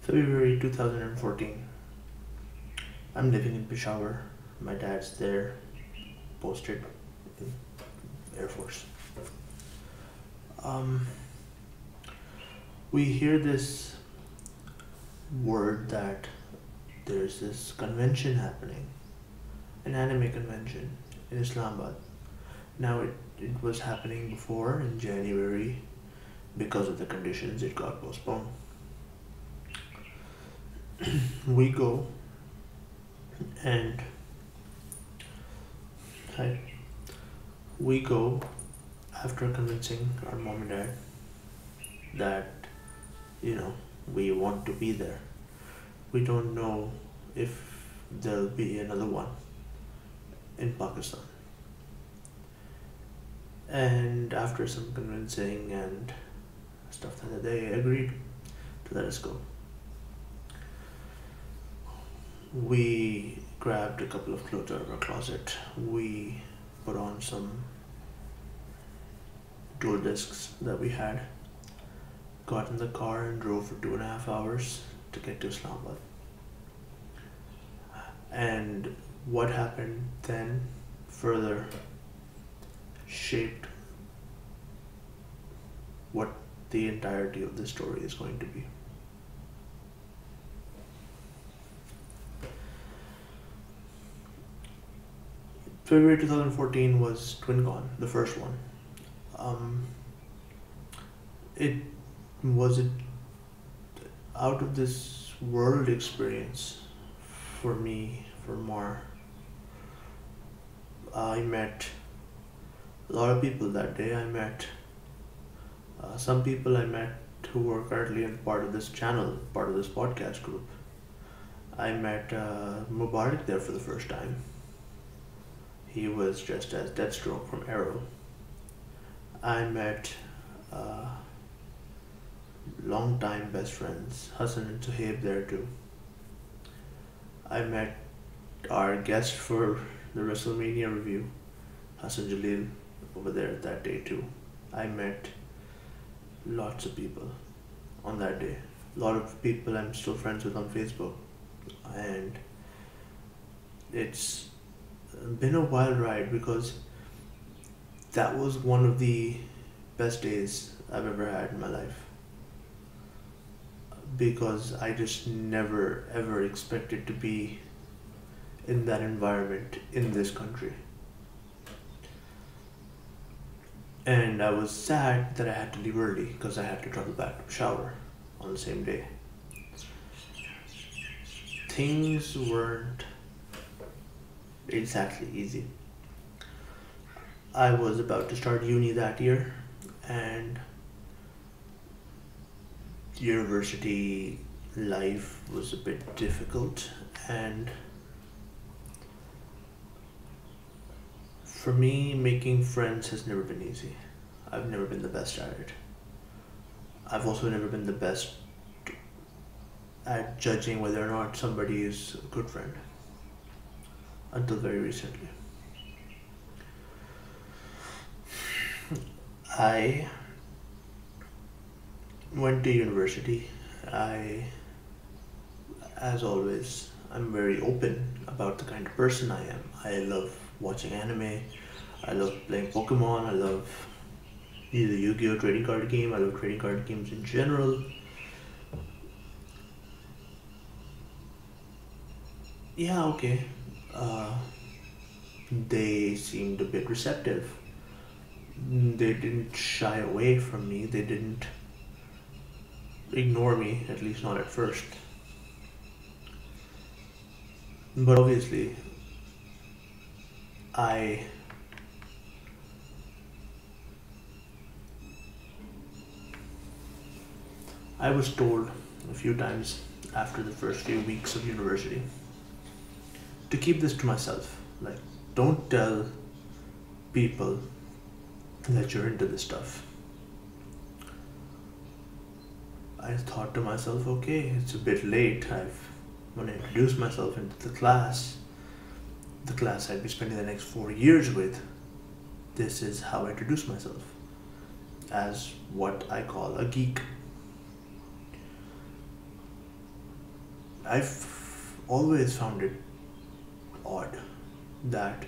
February 2014. I'm living in Peshawar. My dad's there, posted in Air Force. Um, we hear this word that there's this convention happening, an anime convention in Islamabad. Now it was happening before in January. Because of the conditions, it got postponed. We go and I, we go after convincing our mom and dad that you know we want to be there. We don't know if there'll be another one in Pakistan. And after some convincing and stuff like that, they agreed to let us go. We grabbed a couple of clothes out of our closet. We put on some door discs that we had, got in the car and drove for 2.5 hours to get to Islamabad. And what happened then further shaped what the entirety of this story is going to be. February 2014 was TwinCon, the first one. It was an out of this world experience for me, for Mar. I met a lot of people that day. I met some people I met who were currently in part of this channel, part of this podcast group. I met Mubarak there for the first time. He was dressed as Deathstroke from Arrow. I met long-time best friends, Hassan and Suhaib, there too. I met our guest for the WrestleMania review, Hassan Jalil, over there that day too. I met lots of people on that day. A lot of people I'm still friends with on Facebook. And it's been a wild ride because that was one of the best days I've ever had in my life. Because I just never ever expected to be in that environment in this country. And I was sad that I had to leave early because I had to travel back to Peshawar on the same day. Things weren't exactly easy. I was about to start uni that year, and university life was a bit difficult, and for me, making friends has never been easy. I've never been the best at it. I've also never been the best at judging whether or not somebody is a good friend until very recently. I went to university. As always, I'm very open about the kind of person I am. I love watching anime. I love playing Pokemon. I love the Yu-Gi-Oh trading card game. I love trading card games in general. Yeah, okay. They seemed a bit receptive. They didn't shy away from me. They didn't ignore me, at least not at first. But obviously, I I was told a few times after the first few weeks of university to keep this to myself. Like, don't tell people that you're into this stuff. I thought to myself, okay, it's a bit late. I've when I introduce myself into the class I'd be spending the next 4 years with. This is how I introduce myself, as what I call a geek. I've always found it odd that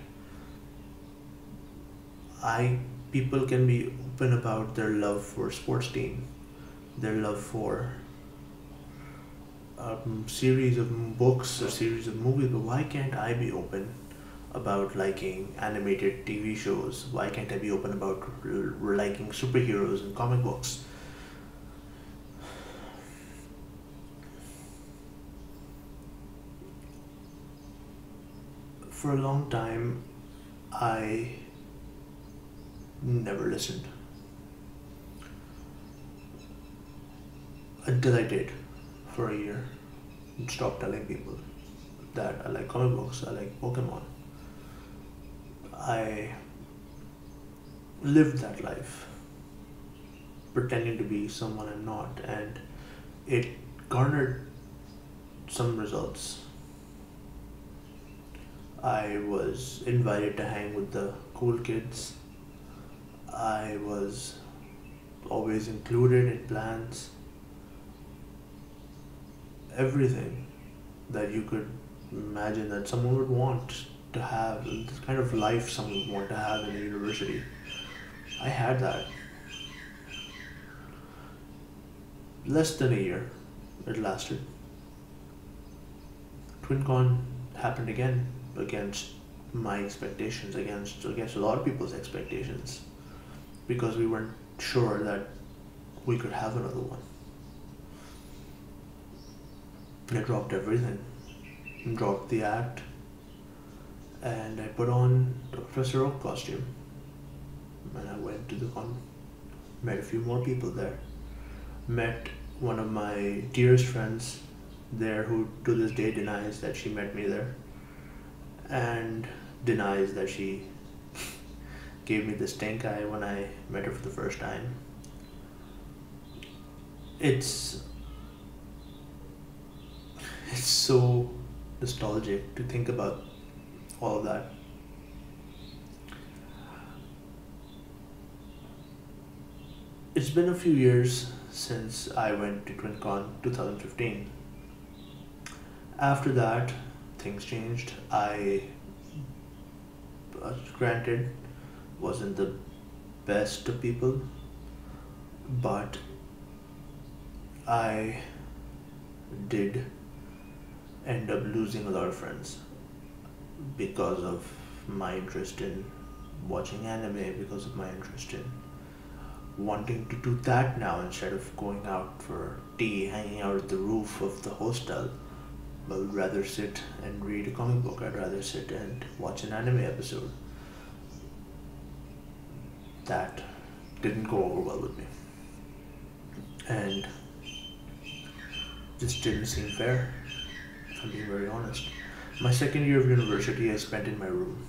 I people can be open about their love for sports team, their love for series of books or series of movies, but why can't I be open about liking animated TV shows? Why can't I be open about liking superheroes and comic books? For a long time, I never listened until I did for a year and stopped telling people that I like comic books, I like Pokemon. I lived that life pretending to be someone I'm not, and it garnered some results. I was invited to hang with the cool kids. I was always included in plans. Everything that you could imagine that someone would want to have, this kind of life someone would want to have in a university. I had that. Less than a year it lasted. TwinCon happened again against my expectations, against a lot of people's expectations, because we weren't sure that we could have another one. I dropped everything, dropped the act, and I put on the Professor Oak costume. And I went to the con, met a few more people there, met one of my dearest friends there who to this day denies that she met me there, and denies that she gave me the stink eye when I met her for the first time. It's so nostalgic to think about all of that. It's been a few years since I went to TwinCon 2015. After that, things changed. I, granted, wasn't the best of people, but I did end up losing a lot of friends because of my interest in watching anime, because of my interest in wanting to do that now instead of going out for tea, hanging out at the roof of the hostel. I would rather sit and read a comic book. I'd rather sit and watch an anime episode. That didn't go over well with me. And just didn't seem fair, if I'm being very honest. My second year of university I spent in my room.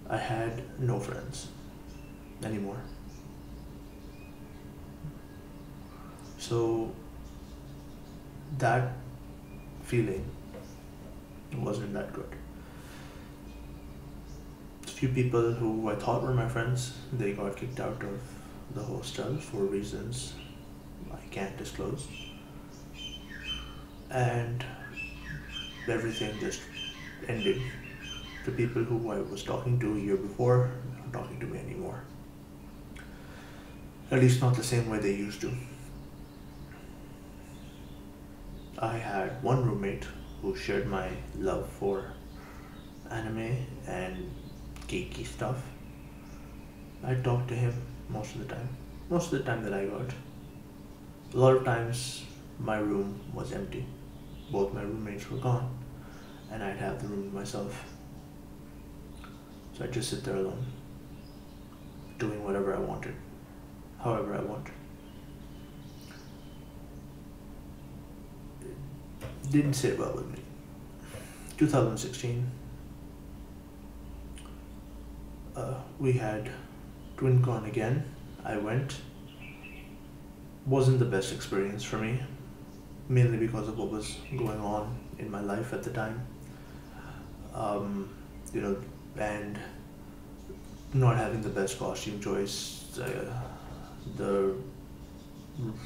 I had no friends anymore. So that feeling wasn't that good. A few people who I thought were my friends, they got kicked out of the hostel for reasons I can't disclose. And everything just ended. The people who I was talking to a year before are not talking to me anymore. At least not the same way they used to. I had one roommate who shared my love for anime and geeky stuff. I talked to him most of the time. Most of the time that I got. A lot of times my room was empty. Both my roommates were gone, and I'd have the room to myself. So I'd just sit there alone, doing whatever I wanted, however I wanted. It didn't sit well with me. 2016, we had TwinCon again. I went. Wasn't the best experience for me, mainly because of what was going on in my life at the time. And not having the best costume choice. The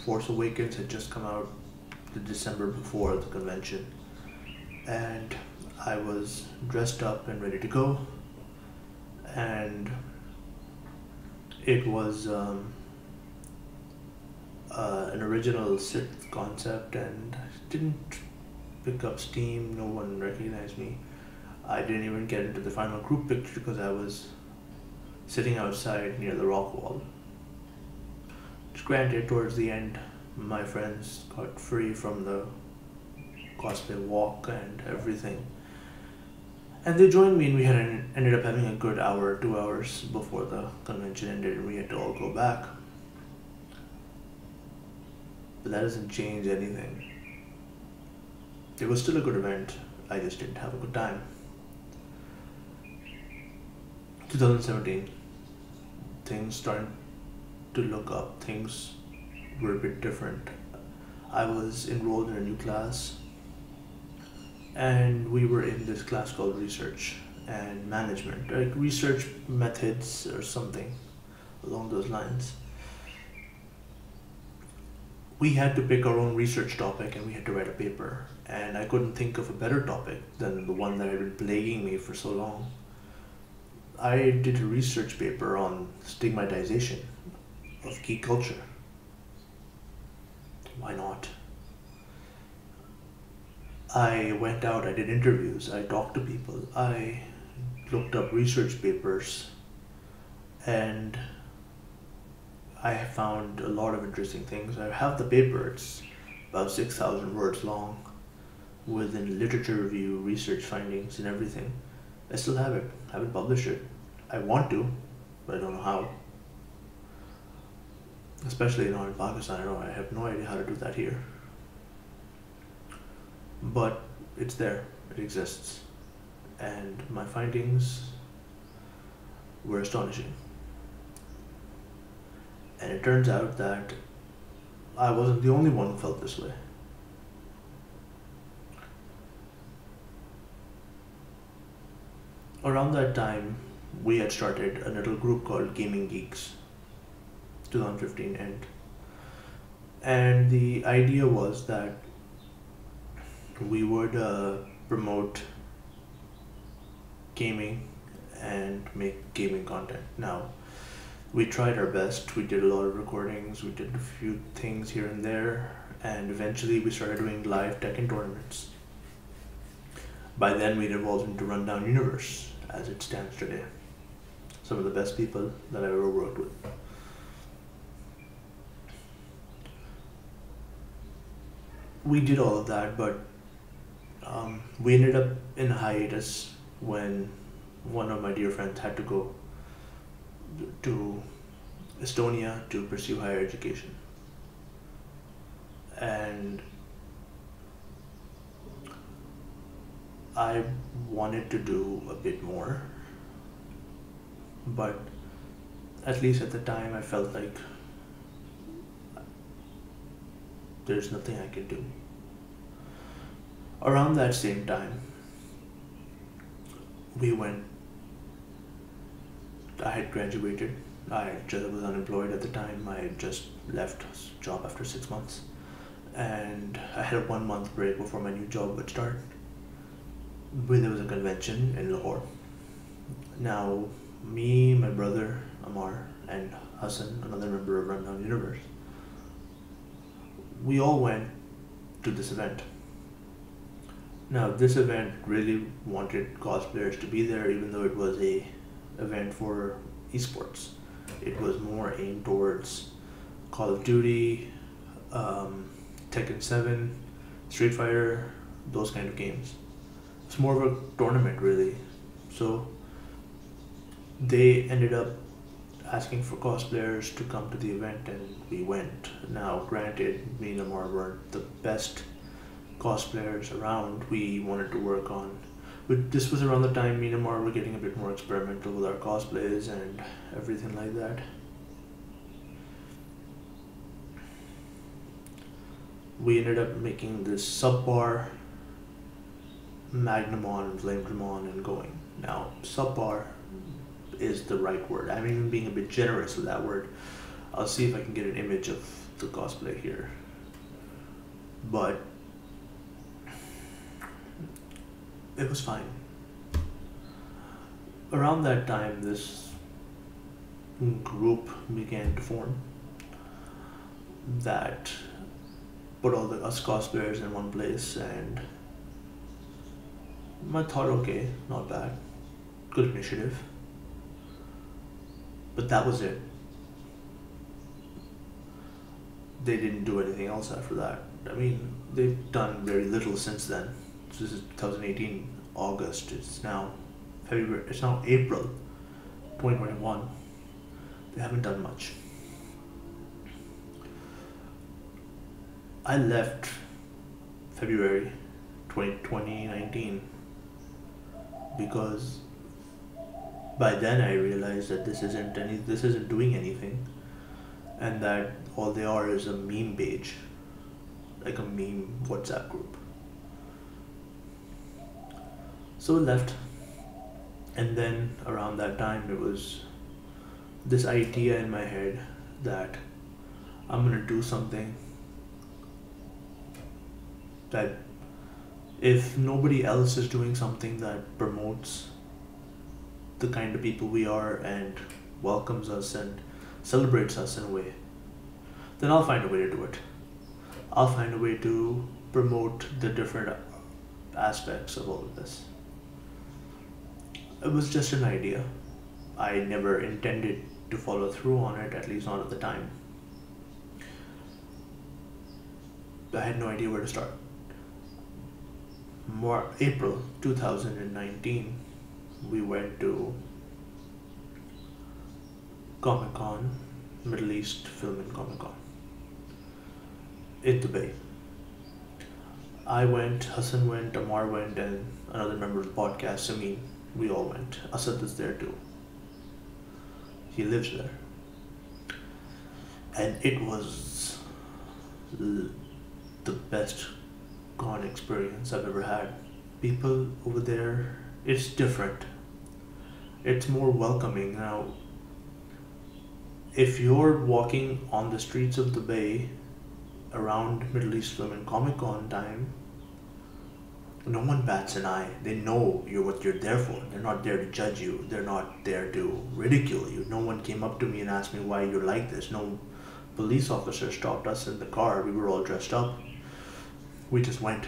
Force Awakens had just come out. the December before the convention, and I was dressed up and ready to go, and it was an original Sith concept, and I didn't pick up steam. No one recognized me. I didn't even get into the final group picture because I was sitting outside near the rock wall. Granted, towards the end, my friends got free from the cosplay walk and everything, and they joined me, and we ended up having a good hour, 2 hours before the convention ended, and we had to all go back. But that doesn't change anything. It was still a good event. I just didn't have a good time. 2017, things started to look up. Things were a bit different. I was enrolled in a new class, and we were in this class called Research and Management, like research methods or something along those lines. We had to pick our own research topic, and we had to write a paper, and I couldn't think of a better topic than the one that had been plaguing me for so long. I did a research paper on stigmatization of geek culture. Why not? I went out, I did interviews, I talked to people, I looked up research papers, and I found a lot of interesting things. I have the paper, it's about 6,000 words long, with a literature review, research findings, and everything. I still have it. I haven't published it. I want to, but I don't know how. Especially not in Pakistan. I have no idea how to do that here. But it's there. It exists. And my findings were astonishing. And it turns out that I wasn't the only one who felt this way. Around that time, we had started a little group called Gaming Geeks, 2015 end. And the idea was that we would promote gaming and make gaming content. Now, we tried our best. We did a lot of recordings, we did a few things here and there, and eventually we started doing live Tekken tournaments. By then we'd evolved into Rundown Universe as it stands today. Some of the best people that I've ever worked with. We did all of that, but we ended up in a hiatus when one of my dear friends had to go to Estonia to pursue higher education. And I wanted to do a bit more, but at least at the time I felt like there's nothing I can do. Around that same time, I had graduated. I just was unemployed at the time. I had just left job after 6 months, and I had a 1 month break before my new job would start. There was a convention in Lahore. Now, me, my brother Amar, and Hassan, another member of Rundown Universe, we all went to this event. Now, this event really wanted cosplayers to be there, even though it was a event for esports. It was more aimed towards Call of Duty, Tekken 7, Street Fighter, those kind of games. It's more of a tournament, really. So they ended up asking for cosplayers to come to the event, and we went. Now, granted, me and Amar weren't the best cosplayers around. We wanted to work on, but this was around the time me and Amar were getting a bit more experimental with our cosplays and everything like that. We ended up making this subpar, Magnamon, Flamedramon, and going. Now, subpar is the right word. I'm even being a bit generous with that word. I'll see if I can get an image of the cosplay here. But it was fine. Around that time, this group began to form that put all the us cosplayers in one place, and I thought, okay, not bad, good initiative. But that was it. They didn't do anything else after that. I mean, they've done very little since then. This is 2018 August. It's now February. It's now April 2021. They haven't done much. I left February 2019 because by then I realized that this isn't doing anything, and that all they are is a meme page, like a meme WhatsApp group. So I left, and then around that time it was this idea in my head that I'm gonna do something that, if nobody else is doing something that promotes the kind of people we are and welcomes us and celebrates us in a way, then I'll find a way to do it. I'll find a way to promote the different aspects of all of this. It was just an idea. I never intended to follow through on it, at least not at the time. I had no idea where to start. April 2019, we went to Comic Con, Middle East Film and Comic Con in Dubai. I went, Hassan went, Amar went, and another member of the podcast, Sabeen. We all went. Asad is there too. He lives there. And it was the best con experience I've ever had. People over there, it's different. It's more welcoming. Now, if you're walking on the streets of Dubai around Middle East Film and Comic Con time, no one bats an eye. They know what you're there for. They're not there to judge you. They're not there to ridicule you. No one came up to me and asked me why you're like this. No police officer stopped us in the car. We were all dressed up. We just went.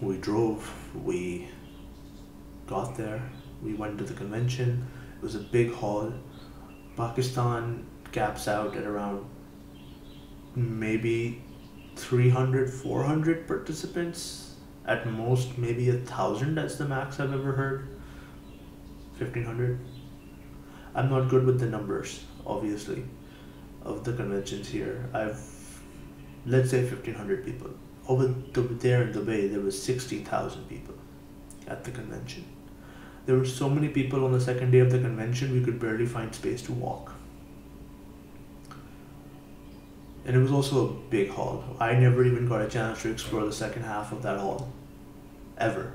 We drove. We got there. We went to the convention. It was a big hall. Pakistan caps out at around maybe 300, 400 participants. At most, maybe 1,000. That's the max I've ever heard. 1,500. I'm not good with the numbers, obviously, of the conventions here. Let's say 1,500 people. Over there in Dubai, there was 60,000 people at the convention. There were so many people on the second day of the convention, we could barely find space to walk. And it was also a big hall. I never even got a chance to explore the second half of that hall. Ever.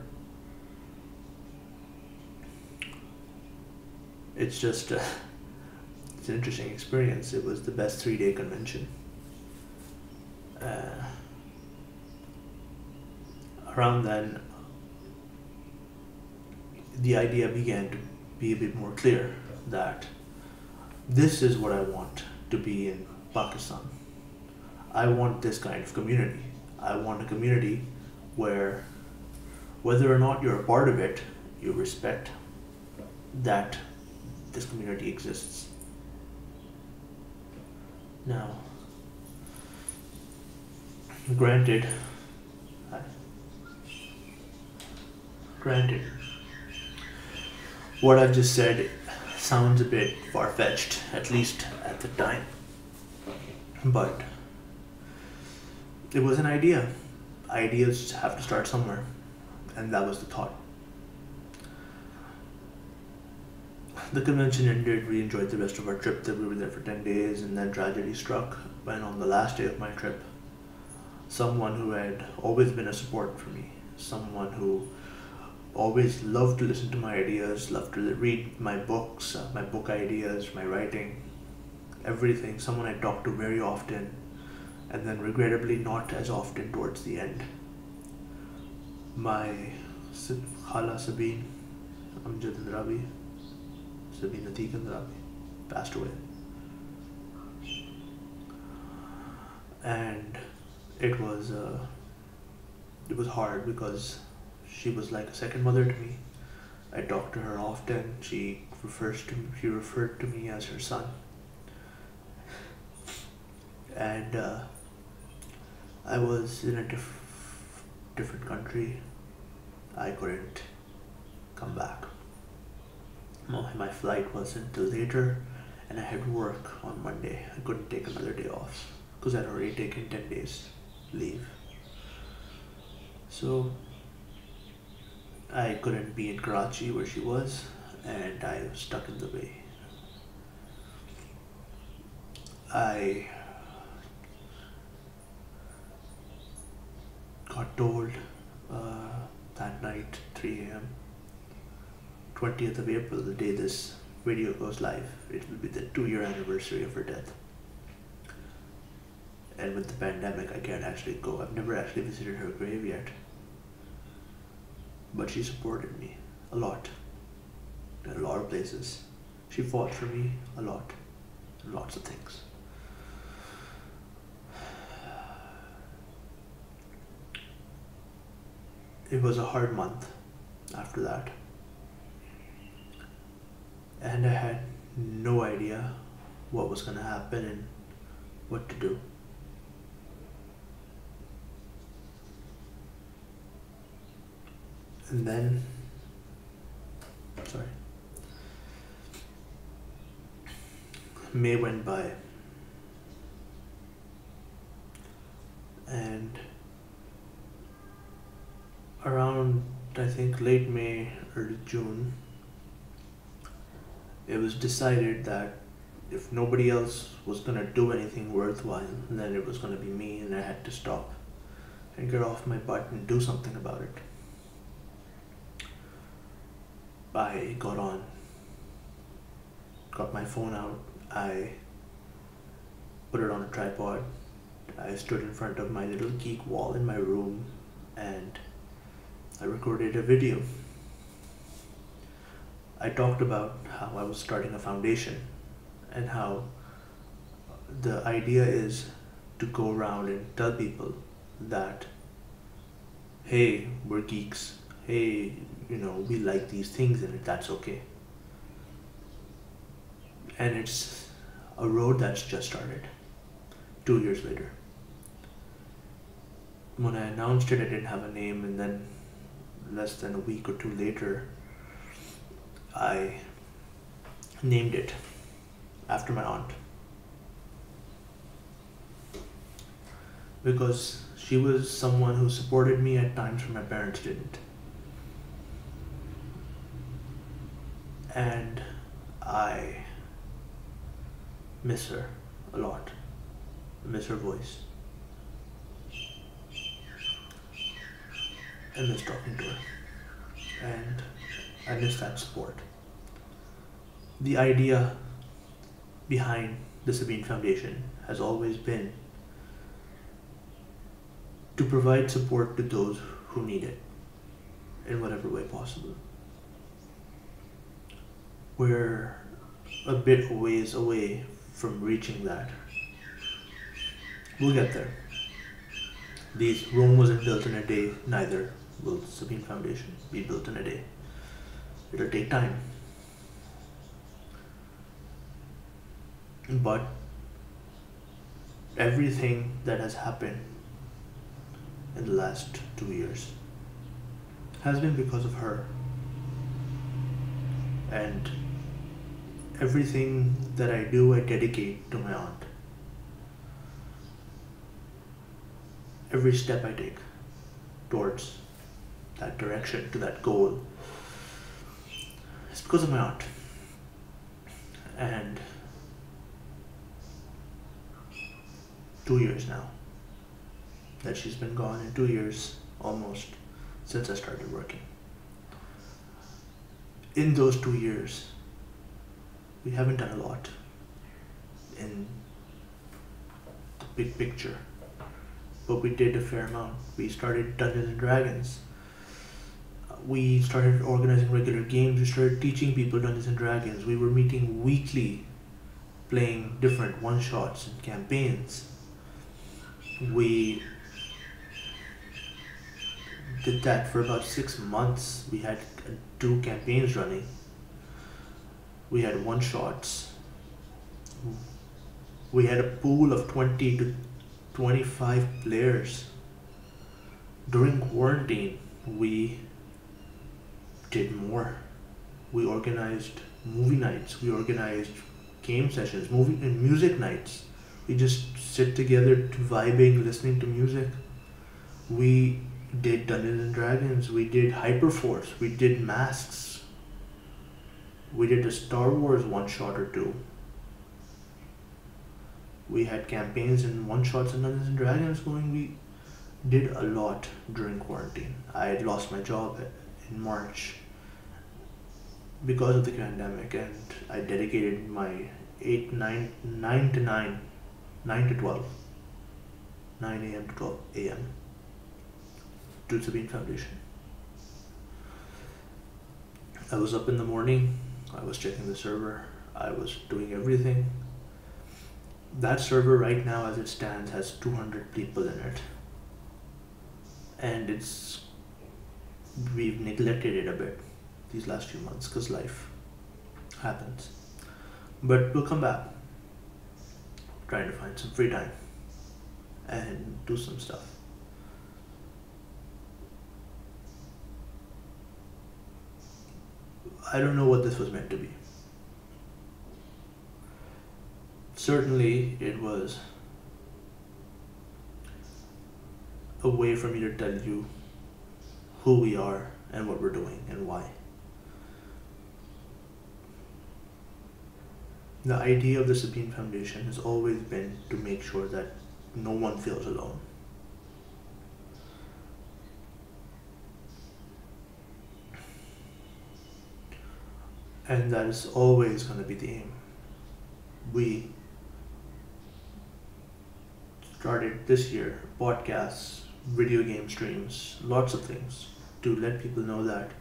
It's just, it's an interesting experience. It was the best 3-day convention. Around then, the idea began to be a bit more clear that this is what I want to be in Pakistan. I want this kind of community. I want a community where, whether or not you're a part of it, you respect that this community exists. Now, granted, what I've just said sounds a bit far-fetched, at least at the time. But it was an idea. Ideas have to start somewhere. And that was the thought. The convention ended, we enjoyed the rest of our trip. That we were there for 10 days, and then tragedy struck. When on the last day of my trip, someone who had always been a support for me, someone who always loved to listen to my ideas, loved to read my books, my book ideas, my writing, everything, someone I talked to very often and then regrettably not as often towards the end. My Khala Sabeen Amjad Andrabi, Sabeen Atik Andrabi, passed away. And it was hard because she was like a second mother to me. I talked to her often. She referred to me as her son. And I was in a different country. I couldn't come back. My flight wasn't till later, and I had work on Monday. I couldn't take another day off because I'd already taken 10 days leave. So I couldn't be in Karachi where she was, and I was stuck in the way. I got told that night, 3 a.m., 20th of April, the day this video goes live, it will be the 2-year anniversary of her death. And with the pandemic, I can't actually go. I've never actually visited her grave yet. But she supported me a lot, in a lot of places. She fought for me a lot, in lots of things. It was a hard month after that. And I had no idea what was going to happen and what to do. And then, May went by, and around, I think, late May, early June, it was decided that if nobody else was gonna do anything worthwhile, then it was gonna be me, and I had to stop and get off my butt and do something about it. I got my phone out, I put it on a tripod, I stood in front of my little geek wall in my room, and I recorded a video. I talked about how I was starting a foundation and how the idea is to go around and tell people that, hey, we're geeks, hey, we like these things, and that's okay. And it's a road that's just started 2 years later. When I announced it, I didn't have a name, and then less than a week or two later, I named it after my aunt. Because she was someone who supported me at times when my parents didn't. And I miss her a lot. I miss her voice. I miss talking to her. And I miss that support. The idea behind the Sabeen Foundation has always been to provide support to those who need it in whatever way possible. We're a bit ways away from reaching that. We'll get there. Rome wasn't built in a day, neither will the Sabeen Foundation be built in a day. It'll take time. But everything that has happened in the last 2 years has been because of her. And everything that I do, I dedicate to my aunt. Every step I take towards that direction, to that goal, is because of my aunt. And 2 years now that she's been gone, and 2 years almost since I started working. In those 2 years, we haven't done a lot in the big picture. but we did a fair amount. We started Dungeons and Dragons. We started organizing regular games. We started teaching people Dungeons and Dragons. We were meeting weekly, playing different one shots and campaigns. We did that for about 6 months. We had 2 campaigns running. We had one shots. We had a pool of 20 to 25 players. During quarantine, we did more. We organized movie nights. We organized game sessions, movie and music nights. We just sit together to vibing, listening to music. We did Dungeons and Dragons. We did Hyperforce. We did Masks. We did a Star Wars one shot or two. We had campaigns and one shots and Dungeons and Dragons going. We did a lot during quarantine. I had lost my job in March because of the pandemic, and I dedicated my 9 to 12, 9 a.m. to 12 a.m. to Sabeen Foundation. I was up in the morning, I was checking the server, I was doing everything. That server right now as it stands has 200 people in it. And we've neglected it a bit these last few months because life happens. But we'll come back, trying to find some free time and do some stuff. I don't know what this was meant to be. Certainly, it was a way for me to tell you who we are and what we're doing and why. The idea of the Sabeen Foundation has always been to make sure that no one feels alone. And that is always going to be the aim. We started this year podcasts, video game streams, lots of things to let people know that,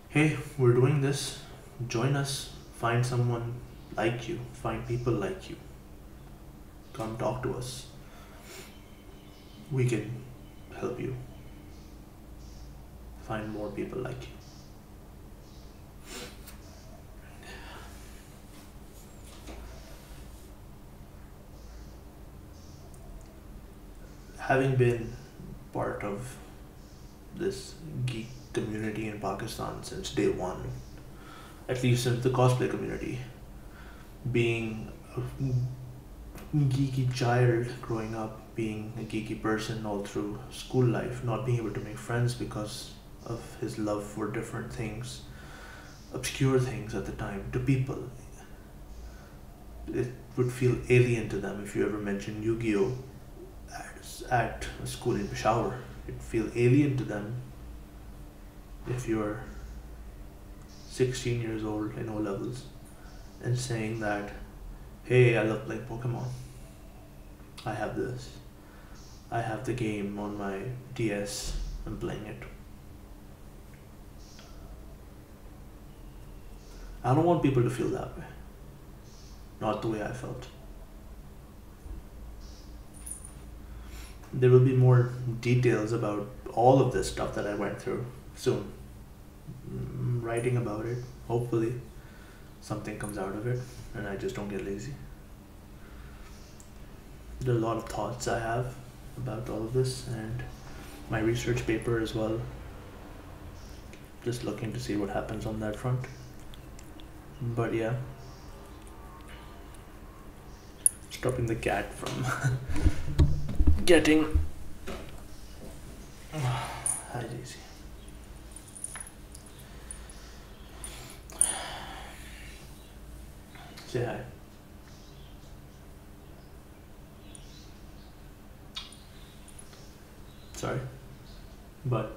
hey, we're doing this, join us, find someone like you, find people like you, come talk to us. We can help you find more people like you. Having been part of this geek community in Pakistan since day one, at least since the cosplay community, being a geeky child growing up, being a geeky person all through school life, not being able to make friends because of his love for different things, obscure things at the time, to people. It would feel alien to them if you ever mentioned Yu-Gi-Oh! At a school in Peshawar. It'd feel alien to them if you're 16 years old in O-levels and saying that, hey, I love playing Pokemon. I have this. I have the game on my DS. I'm playing it. I don't want people to feel that way. Not the way I felt. There will be more details about all of this stuff that I went through soon. Writing about it. Hopefully something comes out of it and I just don't get lazy. There are a lot of thoughts I have about all of this and my research paper as well. Just looking to see what happens on that front. But yeah. Stopping the cat from getting. Hi, Daisy. Say hi. Sorry, but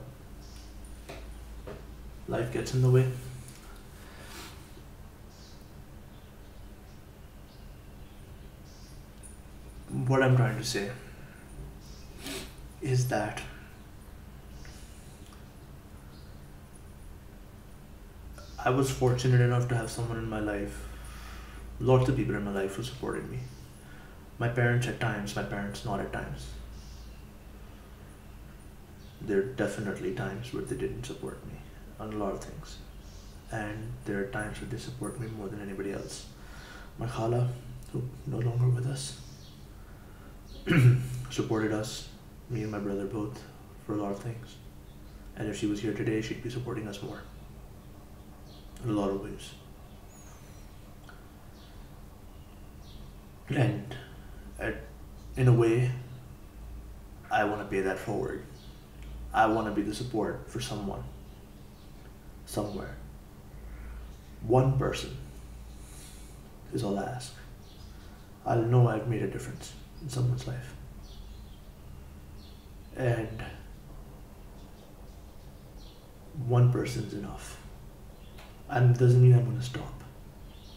life gets in the way. What I'm trying to say is that I was fortunate enough to have someone in my life, lots of people in my life who supported me. My parents at times, my parents not at times. There are definitely times where they didn't support me on a lot of things. And there are times where they support me more than anybody else. My khala, who no longer with us, supported us, me and my brother both, for a lot of things. And if she was here today, she'd be supporting us more. In a lot of ways. And in a way, I want to pay that forward. I want to be the support for someone, somewhere. One person is all I ask. I'll know I've made a difference in someone's life. And one person's enough. And it doesn't mean I'm going to stop.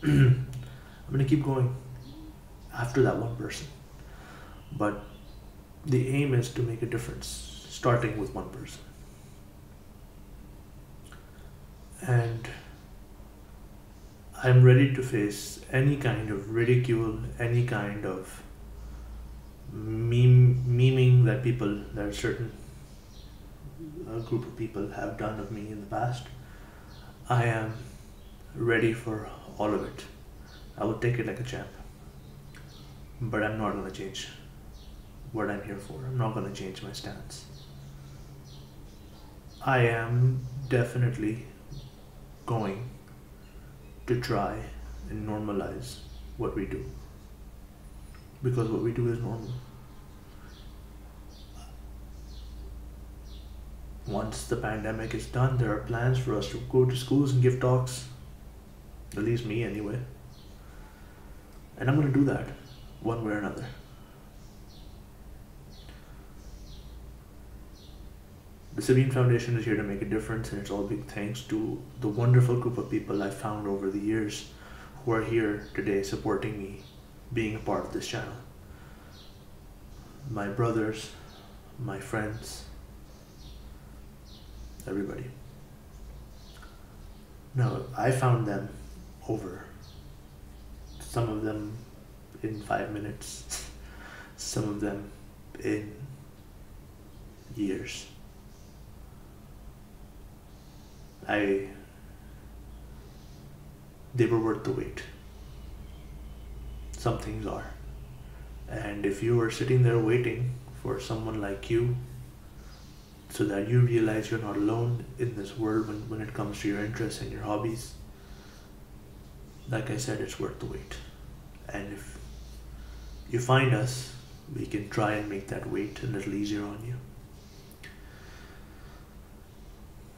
I'm going to keep going after that one person. But the aim is to make a difference, starting with one person. And I'm ready to face any kind of ridicule, any kind of memeing that a certain group of people have done of me in the past. I am ready for all of it. I will take it like a champ. But I'm not going to change what I'm here for. I'm not going to change my stance. I am definitely going to try and normalize what we do. Because what we do is normal. Once the pandemic is done, there are plans for us to go to schools and give talks. At least me anyway. And I'm going to do that one way or another. The Sabeen Foundation is here to make a difference, and it's all big thanks to the wonderful group of people I've found over the years who are here today supporting me, being a part of this channel. My brothers, my friends, everybody. Now, I found them over, some of them in 5 minutes, some of them in years. They were worth the wait. Some things are. And if you are sitting there waiting for someone like you, so that you realize you're not alone in this world when it comes to your interests and your hobbies, like I said, it's worth the wait. And if you find us, we can try and make that wait a little easier on you.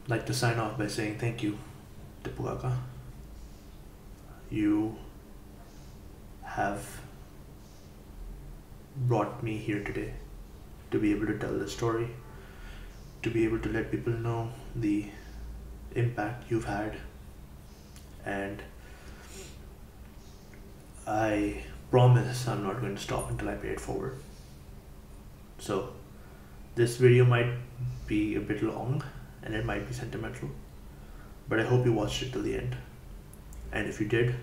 I'd like to sign off by saying thank you, Tipu Kaka. You have brought me here today to be able to tell the story, to be able to let people know the impact you've had, and I promise I'm not going to stop until I pay it forward. So this video might be a bit long and it might be sentimental, but I hope you watched it till the end. And if you did,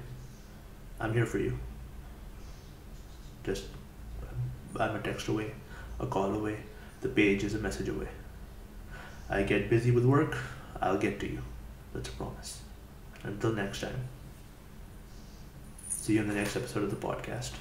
I'm here for you. Just, I'm a text away, a call away, the page is a message away. I get busy with work, I'll get to you. That's a promise. Until next time. See you in the next episode of the podcast.